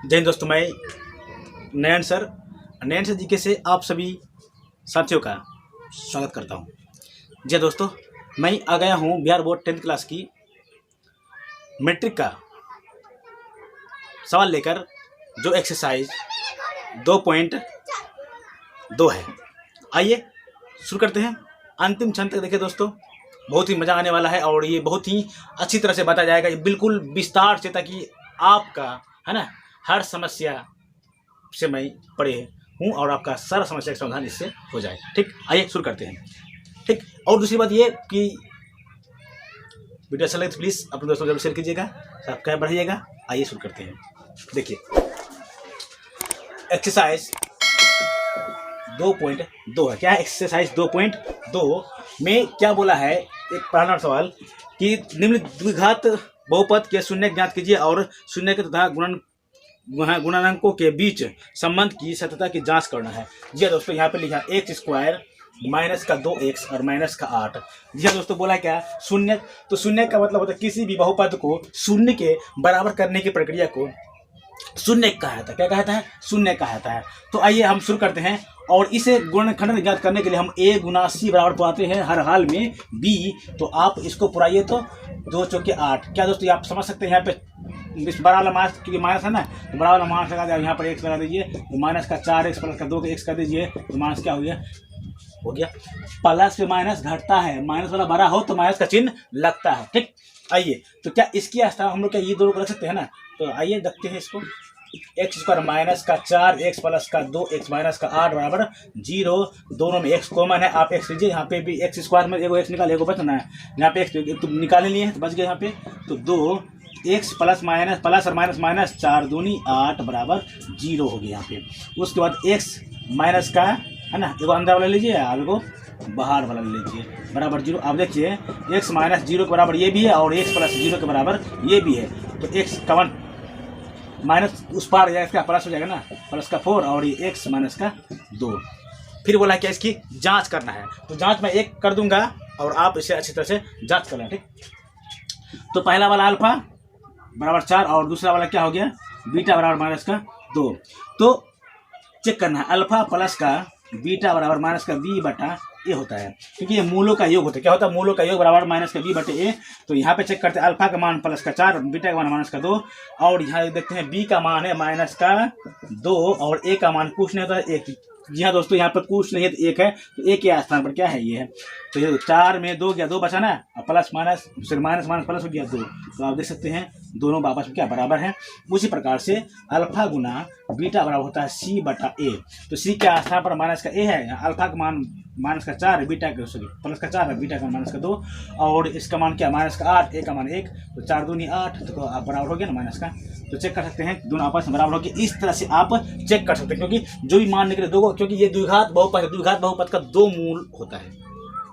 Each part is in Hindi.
जय हिंद दोस्तों, मैं नयन सर जीके से आप सभी साथियों का स्वागत करता हूं। जी दोस्तों, मैं आ गया हूं बिहार बोर्ड 10th क्लास की मैट्रिक का सवाल लेकर, जो एक्सरसाइज 2.2 है। आइए शुरू करते हैं। अंतिम क्षण तक देखिए दोस्तों, बहुत ही मज़ा आने वाला है और ये बहुत ही अच्छी तरह से बताया जाएगा, ये बिल्कुल विस्तार से, ताकि आपका है ना हर समस्या से मैं पढ़े हूँ और आपका सारा समस्या का समाधान इससे हो जाए। ठीक, आइए शुरू करते हैं। ठीक, और दूसरी बात ये कि वीडियो अच्छा लगे तो प्लीज़ अपने दोस्तों को जरूर शेयर कीजिएगा, सब्सक्राइब बढ़ाइएगा। आइए शुरू करते हैं। देखिए, एक्सरसाइज 2.2 है। क्या है एक्सरसाइज 2.2 में क्या बोला है? एक पहला सवाल कि निम्न द्विघात बहुपद के शून्य ज्ञात कीजिए और शून्य के तथा गुणांकों के बीच संबंध की सत्यता की जांच करना है। जी दोस्तों, यहाँ पे लिखा x स्क्वायर माइनस का 2x और माइनस का 8। जी दोस्तों, बोला क्या? शून्य। तो शून्य का मतलब होता है किसी भी बहुपद को शून्य के बराबर करने की प्रक्रिया को शून्य कहा जाता है। क्या कहता है? शून्य कहा जाता है। तो आइए हम शुरू करते हैं। और इसे गुणनखंड ज्ञात करने के लिए हम a गुना c बराबर पुराते हैं हर हाल में b। तो आप इसको पुराइए तो 2 चौके 8। क्या दोस्तों, आप समझ सकते हैं यहाँ पे बड़ा वाला माइनस, क्योंकि माइनस है ना, तो बड़ा वाला माइनस लगा दिया, यहाँ पर x लगा दीजिए, तो माइनस का 4x प्लस का 2x कर दीजिए, तो माइनस क्या हो गया? प्लस में माइनस घटता है, माइनस वाला बड़ा हो तो माइनस का चिन्ह लगता है। ठीक, आइए तो क्या इसकी आस्था हम लोग क्या ये दोनों को रख सकते हैं ना? तो आइए देखते हैं इसको। एक्स स्क्वायर माइनस का 4x प्लस का 2x माइनस का 8 बराबर 0। दोनों में x कॉमन है, आप x लीजिए। यहाँ पे भी एक्स स्क्वायर में एगो x निकाल, एगो बचना है। यहाँ पे x तो निकाल लिए हैं, तो बच गए यहाँ पे। तो 2x प्लस माइनस प्लस और माइनस माइनस 4 दूनी 8 बराबर 0 हो गया यहाँ पे। उसके बाद x माइनस का है ना, एगो अंदर वाला लीजिए और एगो बाहर वाला लीजिए, बराबर 0। आप देखिए x माइनस 0 के बराबर ये भी है और x प्लस 0 के बराबर ये भी है। तो x कवन माइनस उस पार जाएगा, इसका प्लस हो जाएगा ना, प्लस का 4 और ये x माइनस का 2। फिर बोला क्या? इसकी जांच करना है। तो जांच मैं 1 कर दूंगा और आप इसे अच्छी तरह से जांच कर लें। ठीक, तो पहला वाला अल्फा बराबर 4 और दूसरा वाला क्या हो गया? बीटा बराबर माइनस का 2। तो चेक करना है, अल्फा प्लस का बीटा बराबर माइनस का b बटा ए होता है, क्योंकि ये मूलों का योग होता है। क्या होता है? मूलों का योग बराबर माइनस का b बटे ए। तो यहाँ पे चेक करते हैं, अल्फा का मान प्लस का 4, बीटा का मान माइनस का 2, और यहाँ देखते हैं b का मान है माइनस का 2 और a का मान कुछ नहीं होता है 1। जी हाँ दोस्तों, यहाँ पर कुछ नहीं है तो 1 है, तो a के स्थान पर क्या है? ये है। तो ये 4 में 2 गया, 2 बचा ना, प्लस माइनस फिर माइनस माइनस प्लस हो गया 2। तो आप देख सकते हैं दोनों आपस में क्या बराबर है। उसी प्रकार से अल्फा गुना बीटा बराबर होता है c बटा ए। तो c के स्थान पर माइनस का a है, अल्फा का मान माइनस का 4 है, बीटा का सॉरी प्लस का 4 है, बीटा का माइनस का 2, और इसका मान क्या? माइनस का 8, a का मान 1। तो 4 दूनी 8, तो आप बराबर हो गया ना माइनस का। तो चेक कर सकते हैं दोनों आपस में बराबर हो गए। इस तरह से आप चेक कर सकते हैं, क्योंकि जो भी मान निकले दो, क्योंकि ये द्विघात बहुपद का 2 मूल होता है।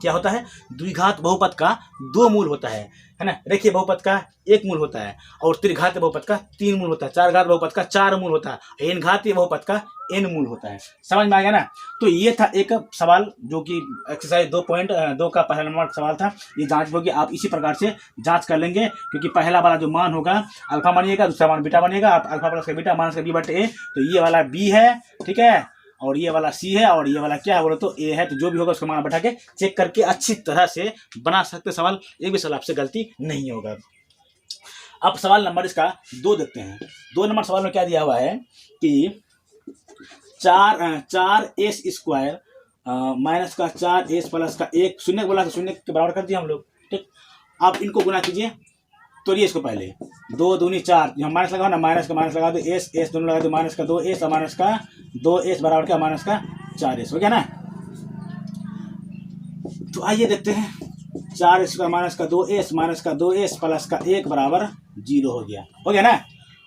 क्या होता है? द्विघात बहुपद का 2 मूल होता है ना। रेखीय बहुपद का 1 मूल होता है और त्रिघातीय बहुपद का 3 मूल होता है। चार घात बहुपद का 4 मूल होता है। n घातीय बहुपद का n मूल होता है। समझ में आ गया ना? तो ये था एक सवाल जो कि एक्सरसाइज 2.2 का पहला नंबर सवाल था। ये जांच होगी, आप इसी प्रकार से जांच कर लेंगे, क्योंकि पहला वाला जो मान होगा अल्फा मानिएगा, दूसरा मान बीटा बनेगा। आप अल्फा प्लस का बीटा माइनस का b बटे ए, तो ये वाला b है, ठीक है, और ये वाला c है, और ये वाला क्या है बोलो तो a है। तो जो भी होगा उसका मान बैठा के चेक करके अच्छी तरह से बना सकते सवाल। एक भी सवाल आपसे गलती नहीं होगा। अब सवाल नंबर इसका 2 देखते हैं। 2 नंबर सवाल में क्या दिया हुआ है कि 4s स्क्वायर माइनस का 4s प्लस का 1 शून्य बोला, तो शून्य के बराबर कर दिया हम लोग। ठीक, आप इनको गुना कीजिए। तो ये इसको पहले 2 दूनी 4, यहाँ माइनस लगाओ ना, माइनस का माइनस लगा दो, s दोनों लगा दो, माइनस का 2s और माइनस का 2s बराबर क्या? माइनस का 4s हो गया ना। तो आइए देखते हैं, 4s का माइनस का 2s प्लस का 1 बराबर 0 हो गया ना।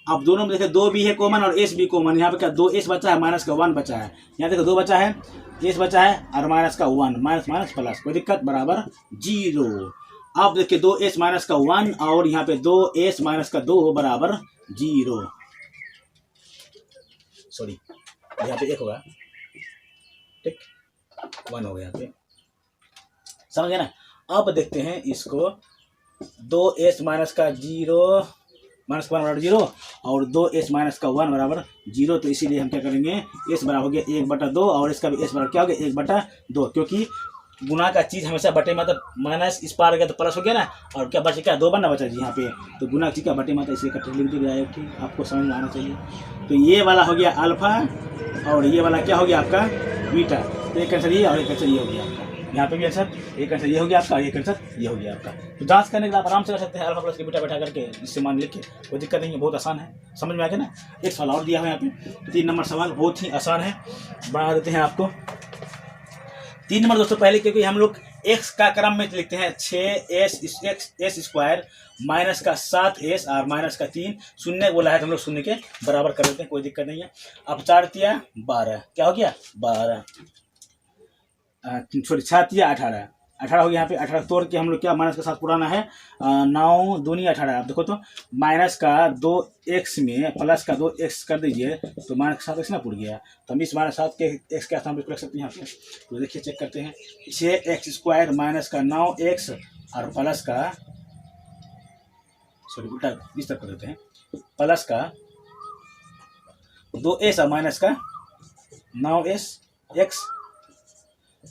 अब दोनों में देखिए 2 भी है कॉमन और s भी कॉमन। यहाँ पे क्या 2s बचा है, माइनस का 1 बचा है। यहाँ देखो 2 बचा है, s बचा है और माइनस का 1, माइनस माइनस प्लस, कोई दिक्कत, बराबर 0। अब देखिए 2s माइनस का 1 और यहाँ पे 2s माइनस का 2 बराबर 0। सॉरी, यहाँ पे 1 होगा, ठीक, 1 हो गया यहाँ पे, समझ गया ना। अब देखते हैं इसको, 2s माइनस का 0 माइनस का 1 बराबर 0 और 2s माइनस का 1 बराबर 0। तो इसीलिए हम क्या करेंगे, s बराबर हो गया 1/2 और इसका भी s बराबर क्या हो गया 1/2, क्योंकि गुना का चीज़ हमेशा बटे मतलब माइनस इस पार गया तो प्लस हो गया ना, और क्या बचे क्या 2 बनना बचा जी यहाँ पे, तो गुना चीज का बटे मात्रा इसलिए इकट्ठे लिख दिया जाएगा। ठीक, आपको समझ में आना चाहिए। तो ये वाला हो गया अल्फा और ये वाला क्या हो गया आपका बीटा। तो एक आंसर ये और एक आंसर ये हो गया आपका, यहाँ पे भी आंसर एक आंसर ये हो गया आपका, एक आंसर ये हो गया आपका। तो जांच करने के लिए आप आराम से कर सकते हैं, अल्फा प्लस के बीटा बैठा करके इससे मान लिख के, कोई दिक्कत नहीं है, बहुत आसान है, समझ में आ गया ना। एक सवाल और दिया है यहाँ पे 3 नंबर सवाल, बहुत ही आसान है, बना देते हैं आपको। 3 नंबर दोस्तों, पहले क्योंकि हम लोग x का क्रम में लिखते हैं 6s स्क्वायर माइनस का 7s और माइनस का 3, शून्य बोला है तो हम लोग शून्य के बराबर कर देते हैं, कोई दिक्कत नहीं है। अब 4 तिया 12, क्या हो गया 12, सॉरी 6 तिया 18 हो गया। यहाँ पे 18 तोड़ के हम लोग क्या माइनस का 7 पुराना है, 9 दूनी 18। आप देखो तो माइनस का 2x में प्लस का 2x कर दीजिए तो माइनस का 7x ना पुर गया, तो हम इस माइनस 7 के x के स्थान पर रख सकते हैं यहाँ पे। तो देखिए चेक करते हैं, 6x स्क्वायर माइनस का 9x और प्लस का, सॉरी उल्टा इस तरह कर देते हैं, प्लस का 2s और माइनस का 9x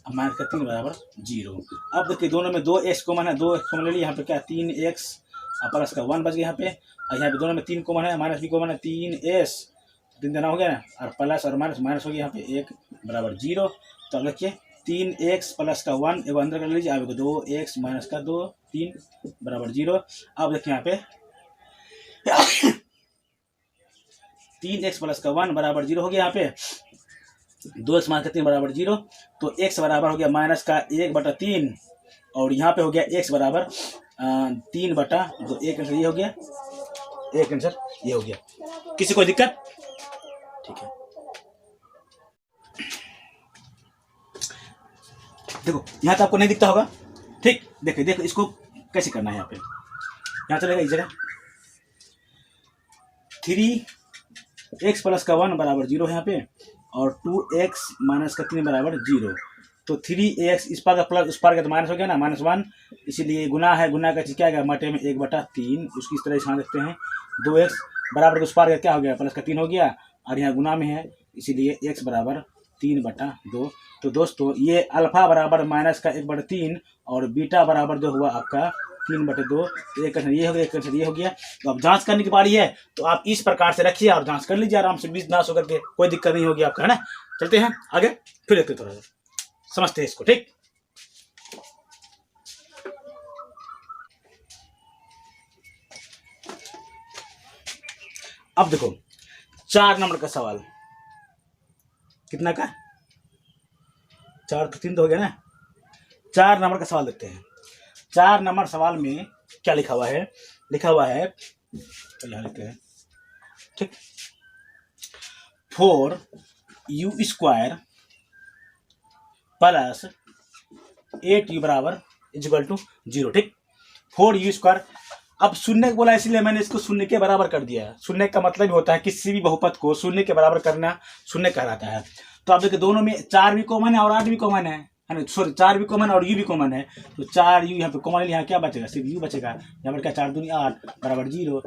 माइनस का 3 बराबर 0। अब देखिए दोनों में 2x कॉमन है, 2x कॉमन ले लिया, यहाँ पे क्या 3x और प्लस का 1 बच गया यहाँ पे, और यहाँ पे दोनों में 3 कॉमन है, माइनस भी कॉमन है, 3s 3 देना हो गया ना, और प्लस और माइनस माइनस हो गया यहाँ पे 1 बराबर 0। तो अब देखिए 3x प्लस का 1 एगो अंदर कर लीजिए, अब 2x माइनस का 2 3 बराबर 0। अब देखिए यहाँ पे 3x प्लस का 1 बराबर 0 हो गया, यहाँ पे 2x माइनस का 3 बराबर 0। तो x बराबर हो गया माइनस का 1/3 और यहाँ पे हो गया x बराबर 3/2। एक आंसर ये हो गया, एक आंसर ये हो गया। किसी को दिक्कत? ठीक है, देखो यहाँ तो आपको नहीं दिखता होगा, ठीक, देखो देखो इसको कैसे करना है। यहाँ पे यहाँ चलेगा इस जगह 3x प्लस का 1 बराबर 0 है यहाँ पे, और 2x माइनस का 3 बराबर 0। तो 3x इस पार का प्लस उस पार का तो माइनस हो गया ना, -1, इसीलिए गुना है, गुना का चीज क्या है मटे में 1/3, उसकी इस तरह ध्यान रखते हैं। 2x बराबर उस पार का क्या हो गया प्लस का 3 हो गया, और यहाँ गुना में है इसीलिए x बराबर 3/2। तो दोस्तों ये अल्फा बराबर माइनस का 1/3 और बीटा बराबर जो हुआ आपका 3/2। एक आंसर ये हो गया, एक आंसर ये हो गया। तो अब जांच करने की बारी है, तो आप इस प्रकार से रखिए और जांच कर लीजिए आराम से, 20 नाश होकर के, कोई दिक्कत नहीं होगी आपका, है ना। चलते हैं आगे, फिर देखते थोड़ा सा समझते हैं इसको, ठीक। अब देखो 4 नंबर का सवाल, कितना का 4 तो 3 तो हो गया ना। 4 नंबर का सवाल देखते हैं। 4 नंबर सवाल में क्या लिखा हुआ है, लिखा हुआ है तो यहाँ लिखते हैं, ठीक, 4u² प्लस 8u बराबर इक्वल टू 0, ठीक। 4u², अब शून्य को बोला इसलिए मैंने इसको शून्य के बराबर कर दिया। शून्य का मतलब होता है किसी भी बहुपद को शून्य के बराबर करना शून्य कहलाता है। तो आप देखिए दोनों में 4 भी कॉमन है और 8 भी कॉमन है ना, सॉरी 4 भी कॉमन और u भी कॉमन है। तो 4u यहाँ पे कॉमन, यहाँ क्या बचेगा सिर्फ u बचेगा, यहाँ पर क्या 4 दूनी 8 बराबर 0।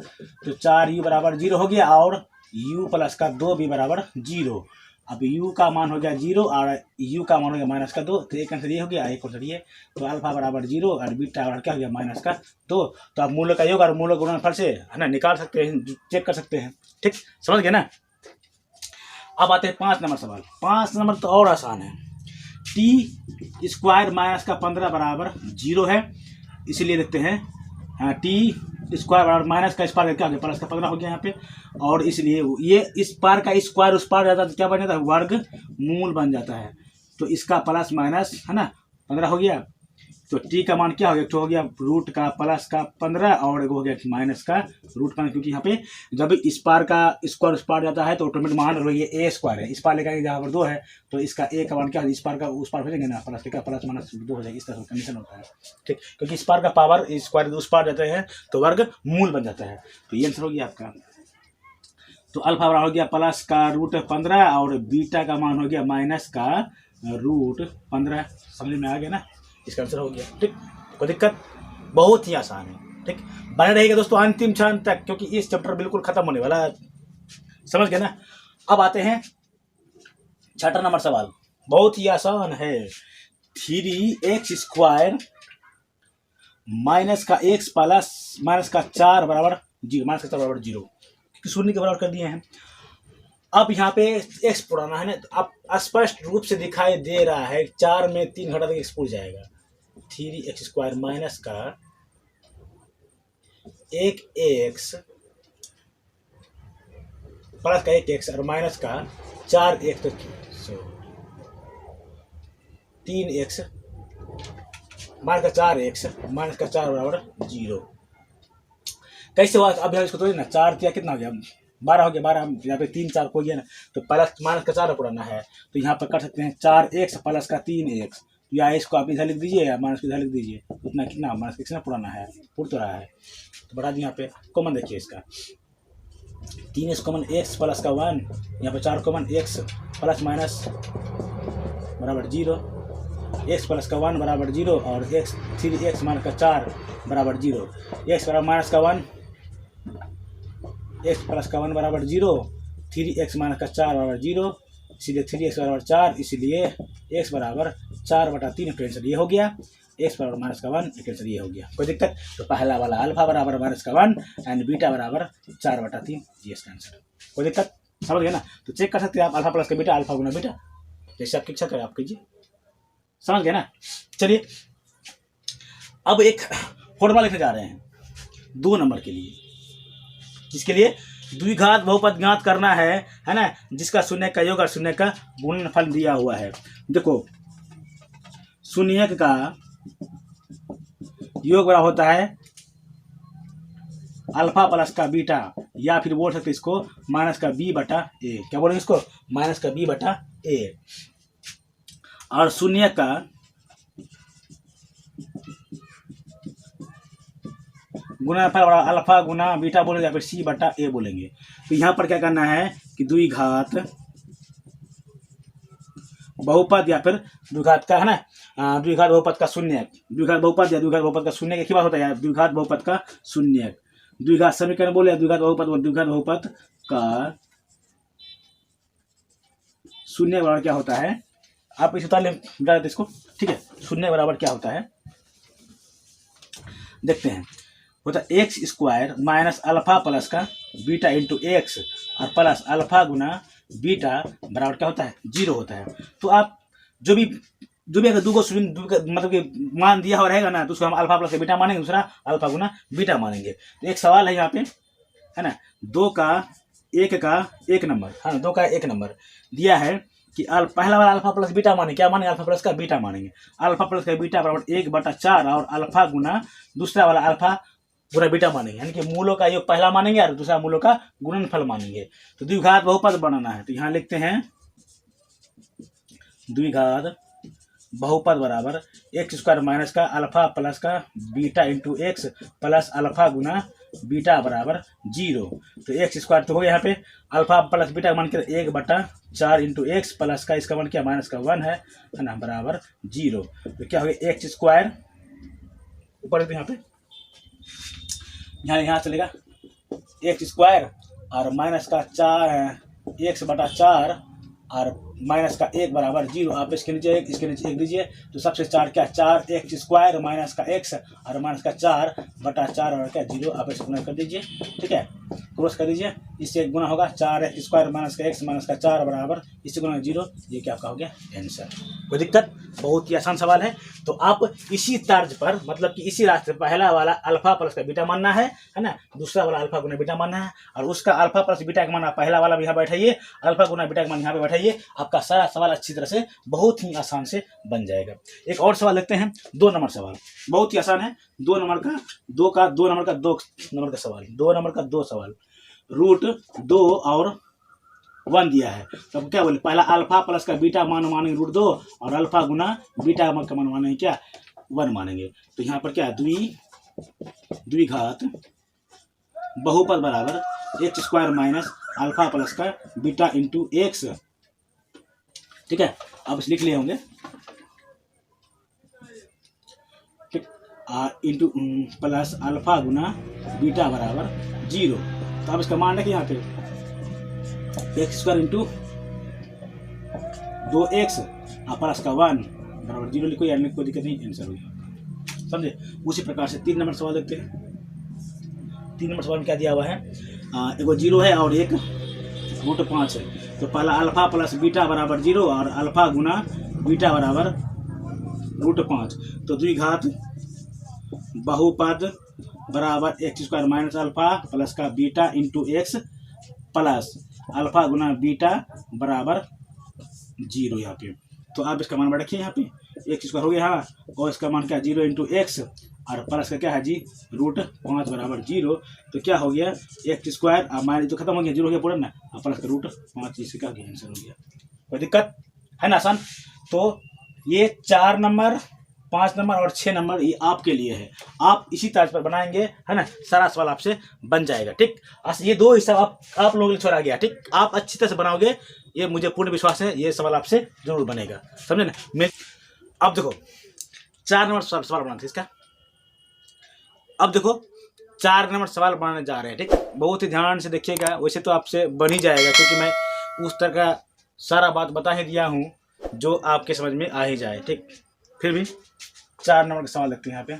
तो 4u बराबर 0 हो गया और u प्लस का 2 भी बराबर 0। अब u का मान हो गया 0 और u का मान हो गया माइनस का 2। तो एक आंसर ये हो गया, एक आंसर ये। तो अल्फा बराबर 0 और बीटा बराबर क्या हो गया माइनस का 2। तो आप मूल का योग और मूल गुणनफल से है ना निकाल सकते हैं, चेक कर सकते हैं, ठीक, समझ गए ना। अब आते हैं 5 नंबर सवाल। 5 नंबर तो और आसान है। t² माइनस का 15 बराबर 0 है, इसीलिए देखते हैं t² बराबर माइनस का इस पार क्या हो गया प्लस का 15 हो गया यहाँ पे, और इसलिए ये इस पार का स्क्वायर उस पार जाता है तो क्या बन जाता है वर्ग मूल बन जाता है। तो इसका प्लस माइनस है ना 15 हो गया। तो t का मान क्या हो गया, एक तो हो गया रूट का प्लस का 15 और एक हो गया माइनस का रूट 15, क्योंकि यहाँ पे जब इस पार का स्क्वायर उस पार जाता है तो ऑटोमेटिक मान ये a² है, इस पार लेकर जहाँ पर 2 है तो इसका a का मान क्या है, इस पार का उस पार भेजेंगे ना प्लस का प्लस माइनस 2 हो जाएगा, इस तरह से कंडीशन होता है, ठीक, क्योंकि इस पार का पावर स्क्वायर उस पार जाते हैं तो वर्ग मूल बन जाता है। तो ये आंसर हो गया आपका। तो अल्फा बराबर हो गया प्लस का रूट 15 और बीटा का मान हो गया माइनस का रूट 15। समझ में आ गया ना, इसका आंसर हो गया, ठीक, कोई दिक्कत, बहुत ही आसान है। ठीक, बने रहेगा दोस्तों अंतिम क्षण तक, क्योंकि इस चैप्टर बिल्कुल खत्म होने वाला है, समझ गए ना। अब आते हैं 6 नंबर सवाल, बहुत ही आसान है। 3x² माइनस का x प्लस माइनस का 4 बराबर 0, माइनस का 4 बराबर 0, क्योंकि शून्य के बराबर कर दिए हैं। अब यहाँ पे x पुराना है ना, तो अब स्पष्ट रूप से दिखाई दे रहा है 4 में 3 घटा देंगे x पुर जाएगा। 3x² माइनस का 1x प्लस का 1x और माइनस का 4x, तो 3x माइनस का 4x माइनस का 4 बराबर 0। कैसे हुआ? अब इसको तो ना 4 किया कितना हो गया, 12 हो गया। 12 यहाँ पे 3 4 को गया ना, तो प्लस माइनस का 4 पुराना है, तो यहाँ पर कर सकते हैं 4x प्लस का 3x, या इसको आप इधर लिख दीजिए या माइनस को इधर लिख दीजिए, उतना कितना माइनस कितना पुराना है, पुर तो रहा है, तो बढ़ा दी। यहाँ पे कॉमन देखिए इसका 3x कॉमन x प्लस का 1, यहाँ पे 4 कॉमन x प्लस माइनस बराबर 0, x प्लस का 1 बराबर 0 और x 3x माइनस का 4 बराबर 0, x बराबर माइनस का 1, x प्लस का 1 बराबर 0, 3x माइनस का 4 बराबर 0, इसलिए 3x बराबर 4, इसलिए x बराबर 4/3 का आंसर ये हो गया। x बराबर माइनस का 1 का आंसर ये हो गया। कोई दिक्कत? तो पहला वाला अल्फा बराबर माइनस का 1 एंड बीटा बराबर 4/3, ये इसका आंसर। कोई दिक्कत? समझ गए ना। तो चेक कर सकते हैं आप अल्फा प्लस का बीटा, अल्फा गुना बीटा, जैसे आपकी इच्छा करें आप कीजिए। समझ गए ना। चलिए अब एक फॉर्मूला लिखने जा रहे हैं 2 नंबर के लिए, जिसके लिए द्विघात बहुपद ज्ञात करना है ना, जिसका शून्य का योग और शून्य का गुणनफल दिया हुआ है। देखो शून्य का योग बराबर होता है अल्फा प्लस का बीटा, या फिर बोल सकते इसको माइनस का b/a। क्या बोलेंगे इसको? माइनस का b/a। और शून्य का गुणनफल अल्फा गुना बीटा बोलेंगे या फिर c/a बोलेंगे। तो यहाँ पर क्या करना है कि द्विघात बहुपद या फिर द्विघात का है ना, द्विघात बहुपद का शून्य, द्विघात बहुपद या द्विघात बहुपद का शून्य एक ही बात होता है, द्विघात बहुपद का शून्य, द्विघात समीकरण बोले द्विघात बहुपद, द्विघात बहुपद का शून्य बराबर क्या होता है, आप इस उतार ले इसको, ठीक है। शून्य बराबर क्या होता है देखते हैं, होता है x² माइनस अल्फा प्लस का बीटा इंटू x और प्लस अल्फा गुना बीटा बराबर क्या होता है 0 होता है। तो आप जो भी अगर दो मतलब कि मान दिया हुआ रहेगा ना, तो उसको हम अल्फा प्लस का बीटा मानेंगे, दूसरा अल्फा गुना बीटा मानेंगे। तो एक सवाल है यहाँ पे है ना, 2 का 1 नंबर, हाँ 2 का 1 नंबर दिया है कि पहला वाला अल्फा प्लस बीटा मानेंगे, क्या मानेंगे? अल्फा प्लस का बीटा मानेंगे। अल्फा प्लस का बीटा बराबर 1/4 और अल्फा गुना दूसरा वाला अल्फा गुना बीटा मानेंगे, यानी कि मूलों का योग पहला मानेंगे और दूसरा मूलों का गुणनफल मानेंगे। तो द्विघात बहुपद बनाना है, तो यहाँ लिखते हैं द्विघात बहुपद बराबर x² माइनस का अल्फा प्लस का beta into x plus alpha गुना बीटा बराबर 0। तो x² तो हो गया यहाँ पे, अल्फा प्लस बीटा मान के 1/4 इंटू x प्लस का इसका मान क्या माइनस का 1 है ना, बराबर 0। तो क्या हो गया x² ऊपर यहाँ पे यहाँ चलेगा x² और माइनस का 4 x/4 और माइनस का 1 बराबर 0। आप इसके नीचे 1 इसके नीचे 1 दीजिए, तो सबसे 4 क्या 4x² माइनस का x और माइनस का 4/4 और क्या 0। आप इसको गुना कर दीजिए, ठीक है, क्रॉस कर दीजिए, इससे गुना होगा 4x² माइनस का x माइनस का 4 बराबर इससे गुना 0। ये क्या आपका हो गया आंसर। कोई दिक्कत? बहुत ही आसान सवाल है। तो आप इसी तर्ज पर मतलब कि इसी रास्ते पहला वाला अल्फा प्लस का बीटा मानना है ना, दूसरा वाला अल्फा गुना बीटा मानना है, और उसका अल्फा प्लस बीटा का मान पहला वाला भी यहाँ बैठाइए, अल्फा गुना बीटा का मान यहाँ पे बैठाइए, आपका सारा सवाल अच्छी तरह से बहुत ही आसान से बन जाएगा। एक और सवाल देखते हैं 2 नंबर सवाल, बहुत ही आसान है। 2 नंबर का 2 नंबर का सवाल, 2 नंबर का 2 सवाल, √2 और 1 दिया है। तो अब क्या बोले, पहला अल्फा प्लस का बीटा मान मानेंगे √2 और अल्फा गुना बीटा का मान मानेंगे क्या 1 मानेंगे। तो यहाँ पर क्या द्विघात बहुपद बराबर x² माइनस अल्फा प्लस का बीटा इंटू x, ठीक है, आप इसे लिख लिए होंगे, ठीक। इंटू प्लस अल्फा गुना बीटा बराबर 0। तो अब इसका मान रखिए यहाँ पे एक्स स्क्वायर इंटू 2x और प्लस का 1 बराबर 0 लिखो, यानी कोई दिक्कत नहीं, आंसर हो गया। समझे। उसी प्रकार से 3 नंबर सवाल देखते हैं। 3 नंबर सवाल में क्या दिया हुआ है, एक 0 है और एक √5 है। तो पहला अल्फा प्लस बीटा बराबर 0 और अल्फा गुना बीटा बराबर √5। तो द्विघात बहुपद बराबर x square minus alpha plus का beta into x plus alpha गुना बीटा बराबर 0 यहाँ पे। तो आप इसका मान बढ़ रखिए, यहाँ पे एक्स स्क्वायर हो गया हाँ, और इसका मान क्या 0 इंटू एक्स और प्लस का क्या है जी √5 बराबर 0। तो क्या हो गया एक्स स्क्वायर और माइनस तो खत्म हो गया, 0 हो गया पूरा ना, और प्लस का √5, इससे क्या आंसर हो गया। कोई दिक्कत है ना, आसान। तो ये 4 नंबर 5 नंबर और 6 नंबर ये आपके लिए है। आप इसी तर्ज पर बनाएंगे है ना, सारा सवाल आपसे बन जाएगा। ठीक, ये 2 हिस्सा आप लोगों के लिए छोड़ा गया। ठीक, आप अच्छी तरह से बनाओगे, ये मुझे पूर्ण विश्वास है, ये सवाल आपसे जरूर बनेगा। समझे ना। अब देखो 4 नंबर सवाल बनाना था इसका। अब देखो 4 नंबर सवाल बनाने जा रहे हैं। ठीक, बहुत ही ध्यान से देखिएगा, वैसे तो आपसे बन ही जाएगा क्योंकि मैं उस तरह का सारा बात बता ही दिया हूँ जो आपके समझ में आ ही जाए। ठीक, फिर भी 4 नंबर का सवाल देखते हैं। यहाँ पे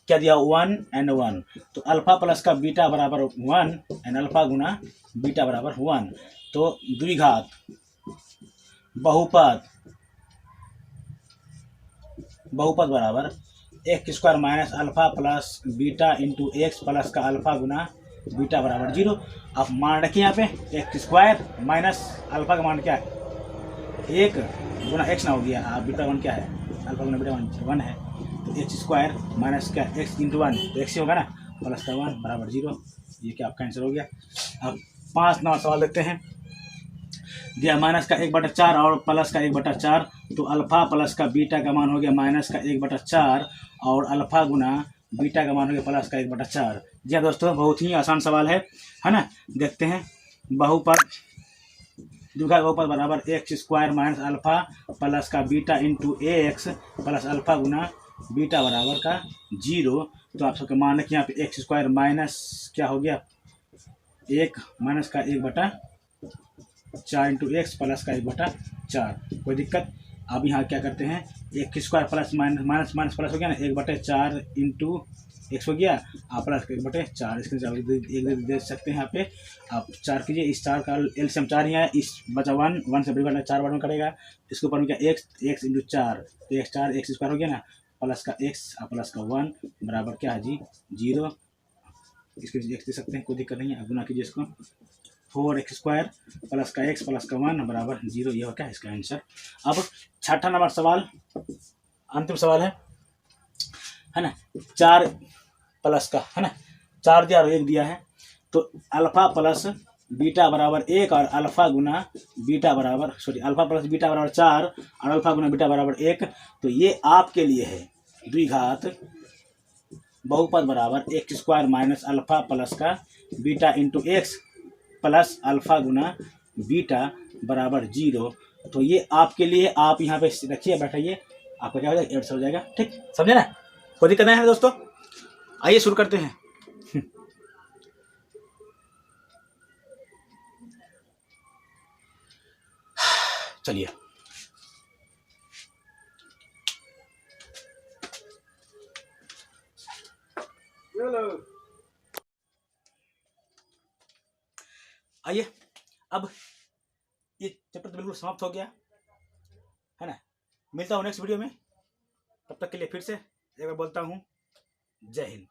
क्या दिया 1 and 1। तो अल्फा प्लस का बीटा बराबर 1 एंड अल्फा गुना बीटा बराबर 1। तो द्विघात बहुपद बराबर x square minus alpha plus beta into x plus का अल्फा गुना बीटा बराबर 0। अब मान रखिए यहाँ पे एक्स स्क्वायर माइनस अल्फा का मान क्या है 1 गुना एक्स ना हो गया, अब बीटा 1 क्या है, अल्फा गुना बीटा 1 है। तो एक्स स्क्वायर माइनस क्या एक्स इंटू 1 तो एक्स ही होगा ना, प्लस का 1 बराबर 0। ये क्या आपका आंसर हो गया। अब 5 नंबर सवाल देखते हैं। दिया माइनस का 1/4 और प्लस का 1/4। तो अल्फा प्लस का बीटा का मान हो गया माइनस का 1/4 और अल्फा गुना बीटा का मान हो गया प्लस का 1/4। जी हाँ दोस्तों, बहुत ही आसान सवाल है ना। देखते हैं बहुपद द्विघात बहुपद बराबर x square minus alpha plus का beta into x plus alpha गुना बीटा बराबर का 0। तो आप सबके मान रखिए यहाँ पे एक्स स्क्वायर माइनस क्या हो गया 1 माइनस का 1/4 इंटू एक्स प्लस का 1/4। कोई दिक्कत। अब यहाँ क्या करते हैं x square plus minus minus plus हो गया ना, 1/4 इंटू एक्स हो गया आप प्लस 1/4। इसके एक दे सकते हैं यहाँ पे आप 4 कीजिए, इस 4 का एलसीएम 4 ही है, इस बचा 1 से बड़ी 4 बार में करेगा। इसके ऊपर में क्या एक्स इंटू 4 तो एक्स 4 एक्स स्क्वायर हो गया ना, प्लस का एक्स और प्लस का 1 बराबर क्या है जी 0। इसके एक्स दे सकते हैं, कोई दिक्कत नहीं है। गुना कीजिए इसको 4x स्क्वायर प्लस का एक्स प्लस का 1 बराबर 0। ये हो क्या इसका आंसर। अब 6ठा नंबर सवाल अंतिम सवाल है ना। 4 प्लस का है ना, 4 दिया और 1 दिया है। तो अल्फा प्लस बीटा बराबर 1 और अल्फा गुना बीटा बराबर अल्फा प्लस बीटा बराबर 4 और अल्फा गुना बीटा बराबर 1। तो ये आपके लिए है द्विघात बहुपद बराबर x square minus alpha plus का beta into x plus alpha गुना बीटा बराबर 0। तो ये आपके लिए, आप यहाँ पे रखिए बैठाइए, आपका क्या हो जाएगा आंसर हो जाएगा। ठीक, समझे ना, कोई दिक्कत नहीं है दोस्तों। आइए शुरू करते हैं। चलिए आइए, अब ये चैप्टर तो बिल्कुल समाप्त हो गया है ना। मिलता हूँ नेक्स्ट वीडियो में, तब तक के लिए फिर से एक बार बोलता हूँ जय हिंद।